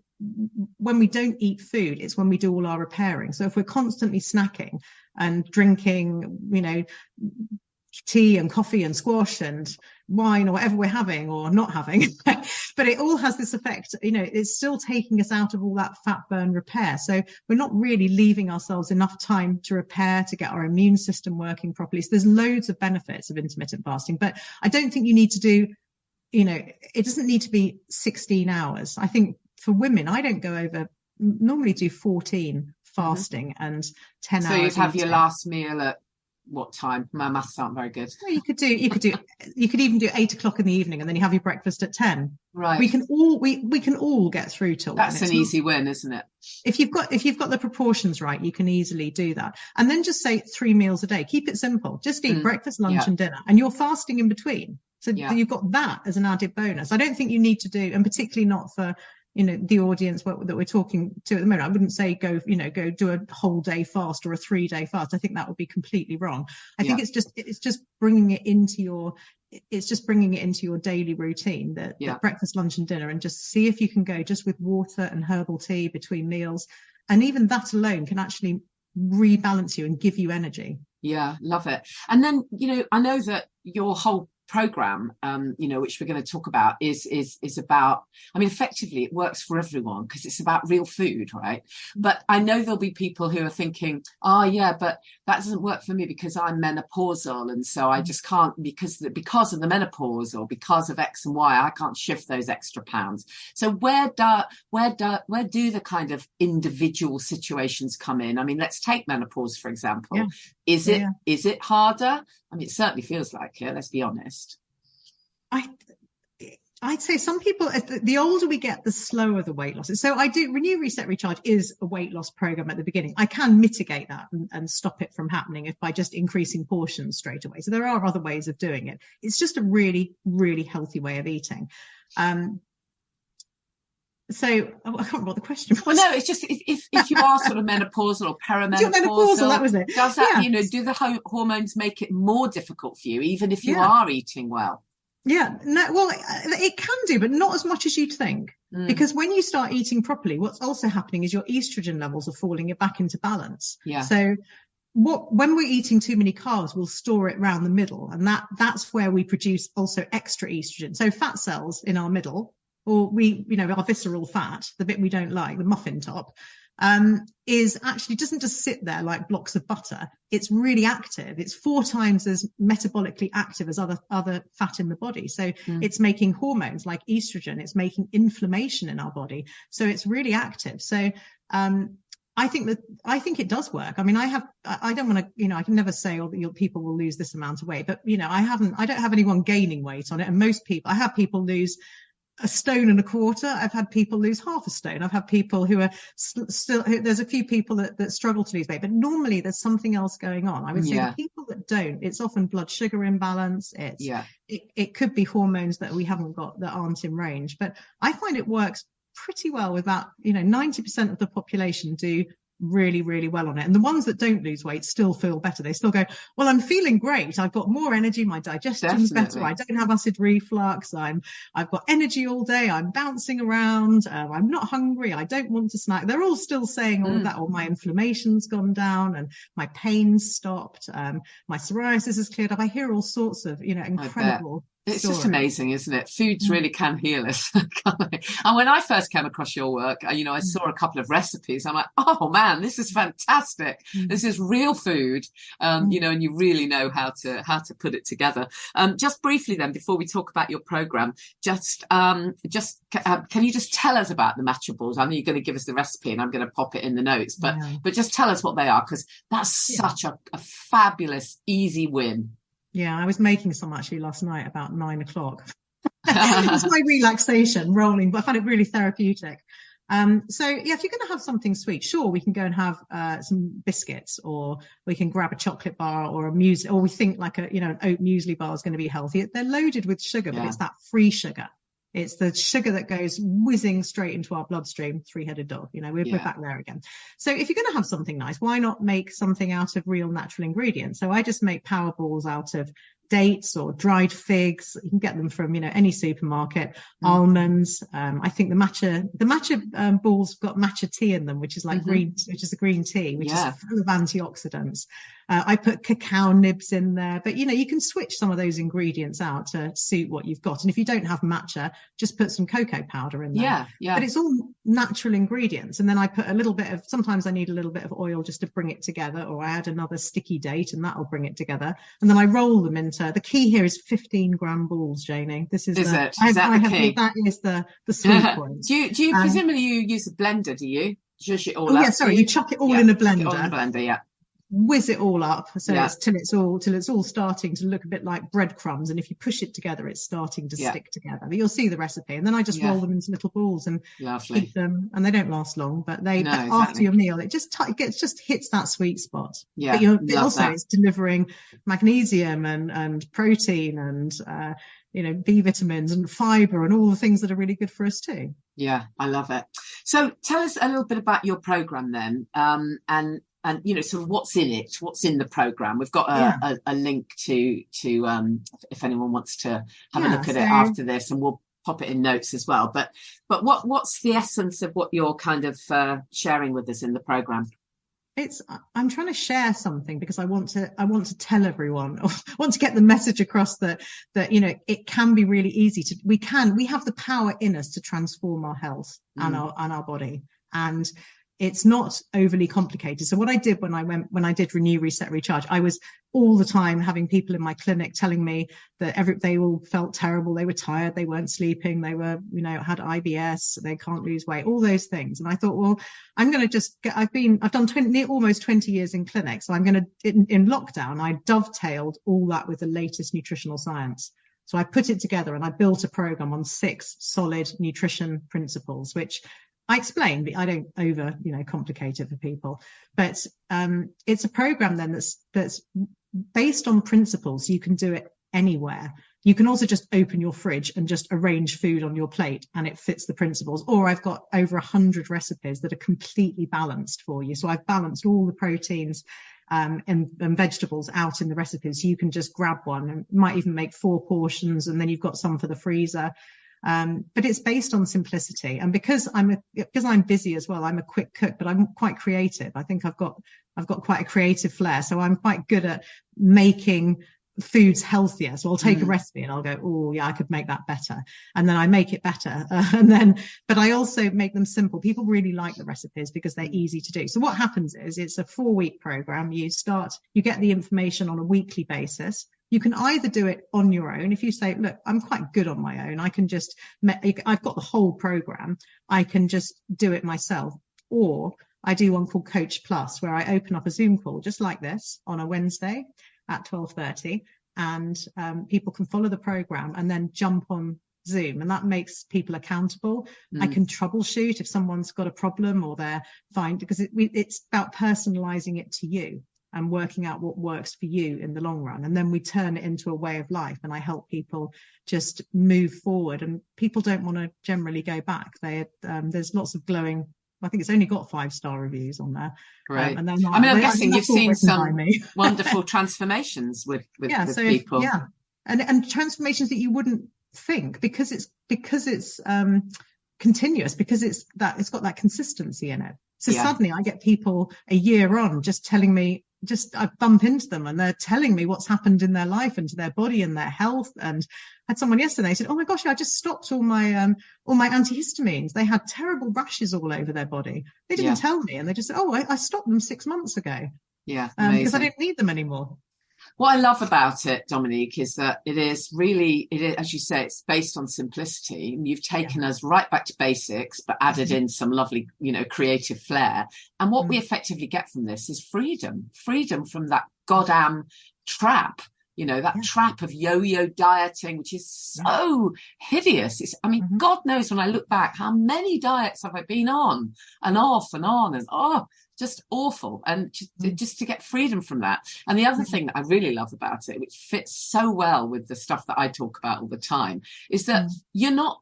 when we don't eat food, it's when we do all our repairing. So if we're constantly snacking and drinking, tea and coffee and squash and wine or whatever we're having or not having, but it all has this effect, it's still taking us out of all that fat burn repair. So we're not really leaving ourselves enough time to repair, to get our immune system working properly. So there's loads of benefits of intermittent fasting, but I don't think you need to do, it doesn't need to be 16 hours. I think for women, I don't go over, normally do 14 fasting and 10 hours. So you'd have your last meal at what time? My maths aren't very good. Well, you could even do 8 o'clock in the evening, and then you have your breakfast at 10. Right. We can all get through till that's an easy win, isn't it? If you've got the proportions right, you can easily do that. And then just say 3 meals a day. Keep it simple. Just eat breakfast, lunch, and dinner, and you're fasting in between. So you've got that as an added bonus. I don't think you need to do, and particularly not for the audience that we're talking to at the moment. I wouldn't say go do a whole day fast or a 3-day fast. I think that would be completely wrong. I think it's just bringing it into your daily routine, that breakfast, lunch and dinner, and just see if you can go just with water and herbal tea between meals. And even that alone can actually rebalance you and give you energy. Yeah, love it. And then, I know that your whole program, which we're going to talk about is about, effectively it works for everyone because it's about real food, right? But I know there'll be people who are thinking, but that doesn't work for me because I'm menopausal, and so I just can't, because of the menopause or because of X and Y, I can't shift those extra pounds. So where do the kind of individual situations come in? Let's take menopause, for example. Yeah. Is it harder? It certainly feels like it, let's be honest. I'd say some people, the older we get, the slower the weight loss is. So I do, Renew, Reset, Recharge is a weight loss program at the beginning. I can mitigate that and stop it from happening by just increasing portions straight away. So there are other ways of doing it. It's just a really, really healthy way of eating. So I can't remember what the question was. Well, no, it's just if you are sort of menopausal or perimenopausal, that was it. Does that, do the hormones make it more difficult for you, even if you are eating well? Yeah, no, well, it can do, but not as much as you'd think. Because when you start eating properly, what's also happening is your estrogen levels are falling back into balance. Yeah. So when we're eating too many carbs, we'll store it around the middle, and that's where we produce also extra estrogen. So fat cells in our middle or our visceral fat, the bit we don't like, the muffin top, is actually doesn't just sit there like blocks of butter. It's really active. It's 4 times as metabolically active as other fat in the body. So it's making hormones like estrogen. It's making inflammation in our body. So it's really active. So I think it does work. I mean, I don't want to, I can never say, people will lose this amount of weight, but I don't have anyone gaining weight on it. And I have people lose 1.25 stones. I've had people lose half a stone. I've had people who are still, there's a few people that struggle to lose weight, but normally there's something else going on. I would say the people that don't, it's often blood sugar imbalance. It could be hormones that we haven't got, that aren't in range, but I find it works pretty well with that. 90% of the population do really, really well on it. And the ones that don't lose weight still feel better. They still go, well, I'm feeling great. I've got more energy. My digestion's better. I don't have acid reflux. I've got energy all day. I'm bouncing around. I'm not hungry. I don't want to snack. They're all still saying all of that. Or my inflammation's gone down and my pain's stopped. My psoriasis has cleared up. I hear all sorts of, incredible. It's just amazing, isn't it? Foods really can heal us. And when I first came across your work, I saw a couple of recipes. I'm like, oh man, this is fantastic. This is real food, and you really know how to put it together. Just briefly then, before we talk about your program, can you just tell us about the matcha balls? I know you're going to give us the recipe, and I'm going to pop it in the notes, but just tell us what they are, because that's such a fabulous, easy win. Yeah, I was making some actually last night about 9 o'clock. It was my relaxation rolling, but I found it really therapeutic. So if you're going to have something sweet, sure, we can go and have some biscuits, or we can grab a chocolate bar or a muesli, or we think like an oat muesli bar is going to be healthy. They're loaded with sugar, but it's that free sugar. It's the sugar that goes whizzing straight into our bloodstream, 3-headed dog. We're back there again. So if you're going to have something nice, why not make something out of real natural ingredients? So I just make power balls out of dates or dried figs. You can get them from any supermarket. Almonds. I think the matcha balls got matcha tea in them, which is like green, which is a green tea, which is full of antioxidants. I put cacao nibs in there, but you can switch some of those ingredients out to suit what you've got. And if you don't have matcha, just put some cocoa powder in there. But it's all natural ingredients. And then I put sometimes I need a little bit of oil just to bring it together, or I add another sticky date and that'll bring it together. And then I roll them into, the key here is 15-gram balls, Janey. This is that the key? That is the sweet point. Do you presumably you use a blender, do you? Zhuzh it all up? Yeah, sorry, you chuck it all in a blender. Chuck it all in a blender, whiz it all up, so till it's all starting to look a bit like breadcrumbs, and if you push it together, it's starting to stick together. But you'll see the recipe, and then I just roll them into little balls and keep them, and they don't last long, but after your meal, it just hits that sweet spot. But it's delivering magnesium and protein and B vitamins and fiber and all the things that are really good for us too. Yeah, I love it. So tell us a little bit about your program then, and sort of what's in it, what's in the program. We've got a link to if anyone wants to have a look at it after this, and we'll pop it in notes as well. But what's the essence of what you're kind of sharing with us in the program? I'm trying to share something because I want to tell everyone, or want to get the message across that it can be really easy we have the power in us to transform our health and our body, and it's not overly complicated. So what I did when I did Renew, Reset, Recharge, I was all the time having people in my clinic telling me that they all felt terrible. They were tired. They weren't sleeping. They were, had IBS. They can't lose weight, all those things. And I thought, well, I'm going to I've done almost 20 years in clinic. So I'm going to, in lockdown, I dovetailed all that with the latest nutritional science. So I put it together and I built a program on 6 solid nutrition principles, which I explain, but I don't complicate it for people. But it's a program then that's based on principles. You can do it anywhere. You can also just open your fridge and just arrange food on your plate and it fits the principles. Or I've got over 100 recipes that are completely balanced for you. So I've balanced all the proteins and vegetables out in the recipes. So you can just grab one and might even make 4 portions, and then you've got some for the freezer. But it's based on simplicity, and because I'm busy as well, I'm a quick cook, but I'm quite creative. I think I've got quite a creative flair, so I'm quite good at making food's healthier. So I'll take a recipe and I'll go, oh yeah, I could make that better. And then I make it better. But I also make them simple. People really like the recipes because they're easy to do. So what happens is it's a 4-week program. You get the information on a weekly basis. You can either do it on your own. If you say, look, I'm quite good on my own, I've got the whole program. I can just do it myself. Or I do one called Coach Plus, where I open up a Zoom call just like this on a Wednesday at 12:30, and people can follow the program and then jump on Zoom, and that makes people accountable. I can troubleshoot if someone's got a problem or they're fine, because it's about personalizing it to you and working out what works for you in the long run. And then we turn it into a way of life, and I help people just move forward. And people don't want to generally go back. There's lots of glowing, I think it's only got 5-star reviews on there. Great. And then I'm guessing you've seen some wonderful transformations with people. Yeah. And transformations that you wouldn't think, because it's continuous, because it's got that consistency in it. So suddenly I get people a year on just telling me, I bump into them and they're telling me what's happened in their life and to their body and their health. And I had someone yesterday said, oh my gosh, I just stopped all my antihistamines. They had terrible rashes all over their body. They didn't tell me. And they just said, oh, I stopped them 6 months ago. Yeah. Because I didn't need them anymore. What I love about it, Dominique, is that it is, as you say, it's based on simplicity. And you've taken us right back to basics, but added in some lovely, creative flair. And what we effectively get from this is freedom from that goddamn trap, trap of yo-yo dieting, which is so hideous. God knows, when I look back, how many diets have I been on and off and on and just awful. And just to get freedom from that. And the other thing that I really love about it, which fits so well with the stuff that I talk about all the time, is that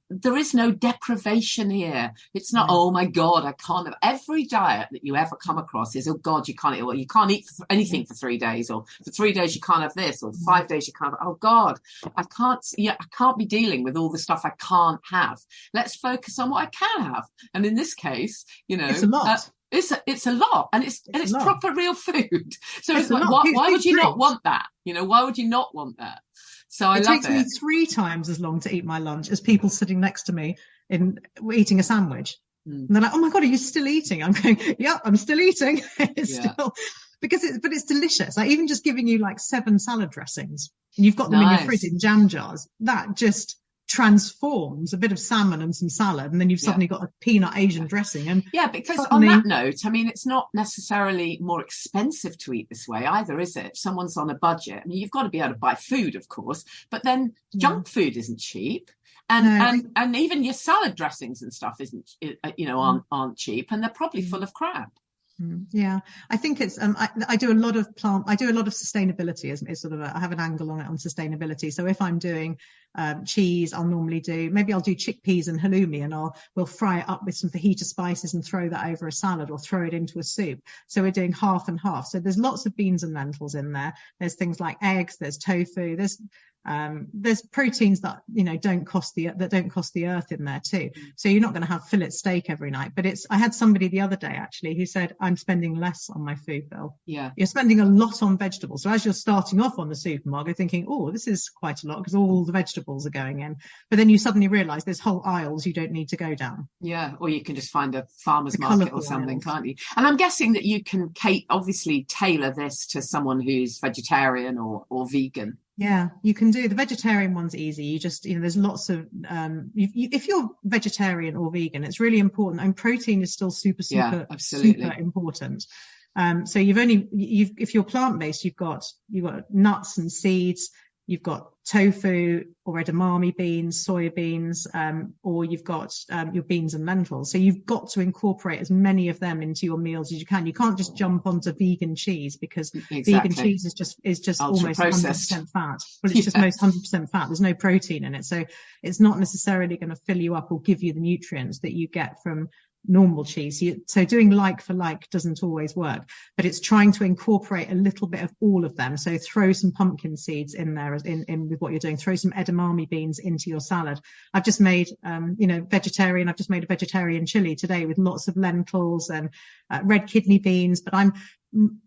there is no deprivation here. It's not, oh my God, I can't have. Every diet that you ever come across is, oh God, you can't eat anything for 3 days, or for 3 days you can't have this, or 5 days you can't have, oh God, I can't be dealing with all the stuff I can't have. Let's focus on what I can have. And in this case, it's a lot. It's a lot, and it's proper real food. So it's like, why would you not want that? Why would you not want that? So I love it. It takes me 3 times as long to eat my lunch as people sitting next to me eating a sandwich. And they're like, oh my God, are you still eating? I'm going, yeah, I'm still eating. Because it's delicious. Like, even just giving you like 7 salad dressings, and you've got them in your fridge in jam jars, that just transforms a bit of salmon and some salad, and then you've suddenly got a peanut Asian dressing. And because suddenly, on that note, it's not necessarily more expensive to eat this way either, is it? If someone's on a budget, you've got to be able to buy food, of course, but then junk food isn't cheap. And even your salad dressings and stuff aren't cheap, and they're probably full of crap. Yeah, I think it's I do a lot of sustainability as sort of I have an angle on it, on sustainability. So if I'm doing cheese, I'll do chickpeas and halloumi, and we'll fry it up with some fajita spices and throw that over a salad, or throw it into a soup. So we're doing half and half. So there's lots of beans and lentils in there. There's things like eggs, there's tofu, there's proteins that don't cost the earth in there too. So you're not going to have fillet steak every night, but I had somebody the other day actually who said, I'm spending less on my food bill. Yeah, you're spending a lot on vegetables. So as you're starting off on the supermarket thinking, oh, this is quite a lot, because all the vegetables are going in, but then you suddenly realize there's whole aisles you don't need to go down. Yeah, or you can just find a farmer's market or something, can't you? And I'm guessing that you can obviously tailor this to someone who's vegetarian or vegan. Yeah, you can do. The vegetarian one's easy. You just, there's lots of, if you're vegetarian or vegan, it's really important. And protein is still super important. So if you're plant-based, you've got nuts and seeds, you've got tofu or edamame beans, soya beans, or you've got your beans and lentils. So you've got to incorporate as many of them into your meals as you can. You can't just jump onto vegan cheese, because vegan cheese is just almost 100% fat. Well, it's just most 100% fat. There's no protein in it. So it's not necessarily going to fill you up or give you the nutrients that you get from normal cheese. So doing like for like doesn't always work, but it's trying to incorporate a little bit of all of them. So throw some pumpkin seeds in there in with what you're doing. Throw some edamame beans into your salad. I've just made vegetarian. I've just made a vegetarian chili today with lots of lentils and red kidney beans. But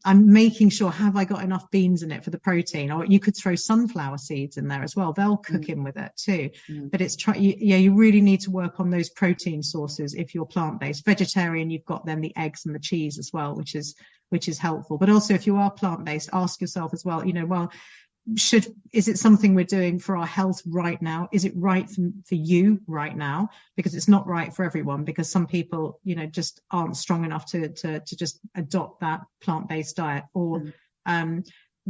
I'm making sure, have I got enough beans in it for the protein? Or you could throw sunflower seeds in there as well. They'll cook in with it too. But it's you really need to work on those protein sources if you're plant-based. Vegetarian, you've got then the eggs and the cheese as well, which is helpful. But also if you are plant-based, ask yourself as well, is it something we're doing for our health right now? Is it right for you right now? Because it's not right for everyone, because some people, just aren't strong enough to just adopt that plant-based diet, or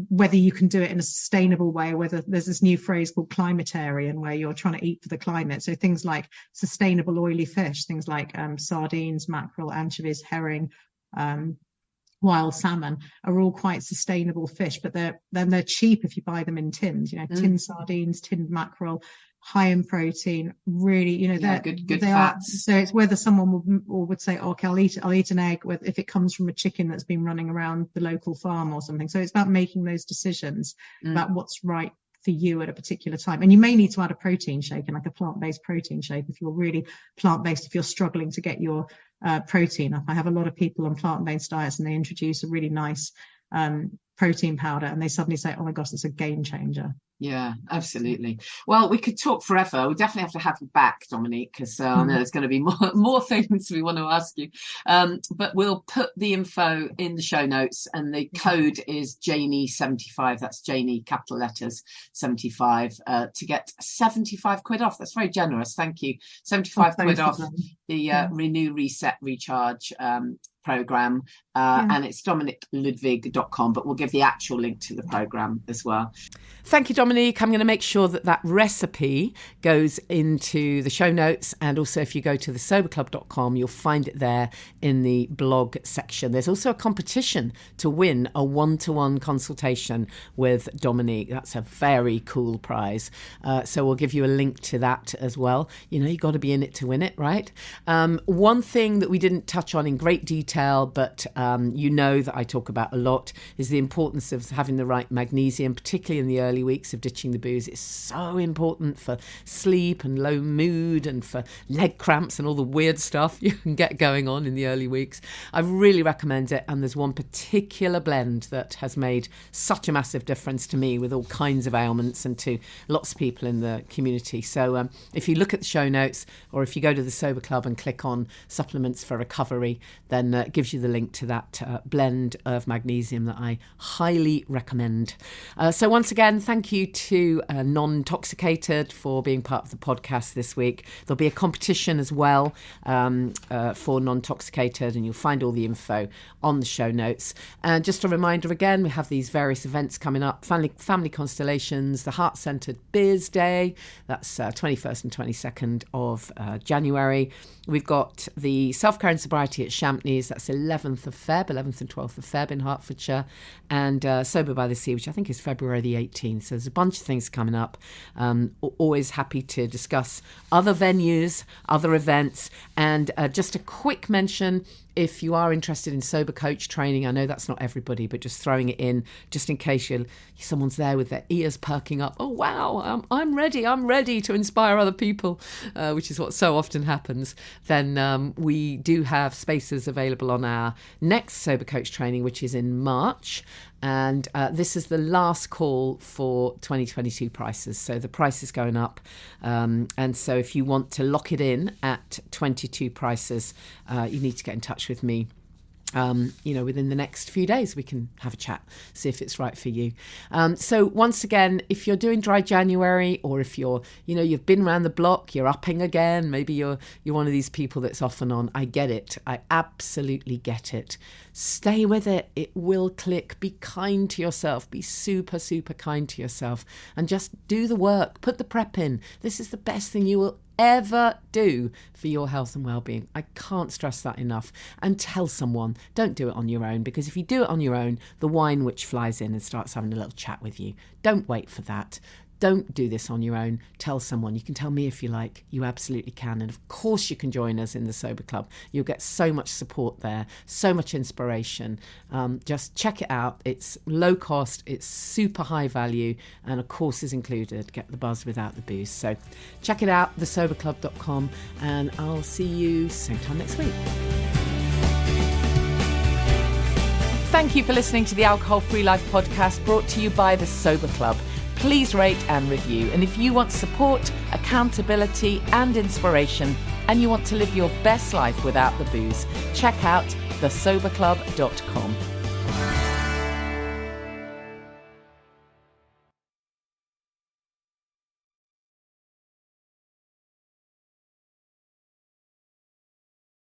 whether you can do it in a sustainable way, whether there's this new phrase called climatarian, where you're trying to eat for the climate. So things like sustainable oily fish, things like sardines, mackerel, anchovies, herring, wild salmon are all quite sustainable fish, but they're cheap if you buy them in tins. Tinned sardines, tinned mackerel, high in protein. Really, they're good fats. So it's whether someone would say, okay, I'll eat an egg if it comes from a chicken that's been running around the local farm or something. So it's about making those decisions about what's right for you at a particular time. And you may need to add a protein shake, and like a plant-based protein shake if you're really plant-based, if you're struggling to get your protein up. I have a lot of people on plant-based diets, and they introduce a really nice protein powder, and they suddenly say, oh my gosh, it's a game changer. Yeah, absolutely. Well, we could talk forever. We definitely have to have you back, Dominique, because I know there's going to be more things we want to ask you. But we'll put the info in the show notes, and the code is Janey75. That's Janey, capital letters, 75, to get 75 quid off. That's very generous. Thank you. 75 quid off the Renew, Reset, Recharge program, and it's dominiqueludwig.com, but we'll give the actual link to the program as well. Thank you, Dominique. I'm going to make sure that recipe goes into the show notes, and also if you go to thesoberclub.com, you'll find it there in the blog section. There's also a competition to win a one-to-one consultation with Dominique. That's a very cool prize, so we'll give you a link to that as well. You've got to be in it to win it, right? One thing that we didn't touch on in great detail, but that I talk about a lot, is the importance of having the right magnesium, particularly in the early weeks of ditching the booze. It's so important for sleep and low mood and for leg cramps and all the weird stuff you can get going on in the early weeks. I really recommend it, and there's one particular blend that has made such a massive difference to me with all kinds of ailments and to lots of people in the community. So if you look at the show notes, or if you go to the Sober Club and click on supplements for recovery, then it gives you the link to that blend of magnesium that I highly recommend. So once again, thank you to NonToxicated for being part of the podcast this week. There'll be a competition as well for NonToxicated, and you'll find all the info on the show notes. And just a reminder again, we have these various events coming up: family constellations, the Heart Centered Beers Day, that's 21st and 22nd of January. We've got the Self-Care and Sobriety at Champneys, that's 11th and 12th of Feb in Hertfordshire, and Sober by the Sea, which I think is February the 18th. So there's a bunch of things coming up. Always happy to discuss other venues, other events, and just a quick mention, if you are interested in sober coach training, I know that's not everybody, but just throwing it in just in case someone's there with their ears perking up. Oh, wow, I'm ready to inspire other people, which is what so often happens. Then we do have spaces available on our next sober coach training, which is in March. And this is the last call for 2022 prices. So the price is going up. And so if you want to lock it in at 22 prices, you need to get in touch with me. Within the next few days, we can have a chat, see if it's right for you. So once again, if you're doing dry January, or if you've been around the block, you're upping again, maybe you're one of these people that's off and on. I get it. I absolutely get it. Stay with it. It will click. Be kind to yourself. Be super, super kind to yourself, and just do the work. Put the prep in. This is the best thing you will ever do for your health and well-being. I can't stress that enough. And tell someone. Don't do it on your own, because if you do it on your own, the wine witch flies in and starts having a little chat with you. Don't wait for that. Don't do this on your own. Tell someone. You can tell me if you like. You absolutely can. And of course you can join us in the Sober Club. You'll get so much support there, so much inspiration. Just check it out. It's low cost, it's super high value, and a course is included. Get the buzz without the booze. So check it out, thesoberclub.com, and I'll see you same time next week. Thank you for listening to the Alcohol Free Life podcast, brought to you by the Sober Club. Please rate and review. And if you want support, accountability and inspiration, and you want to live your best life without the booze, check out thesoberclub.com.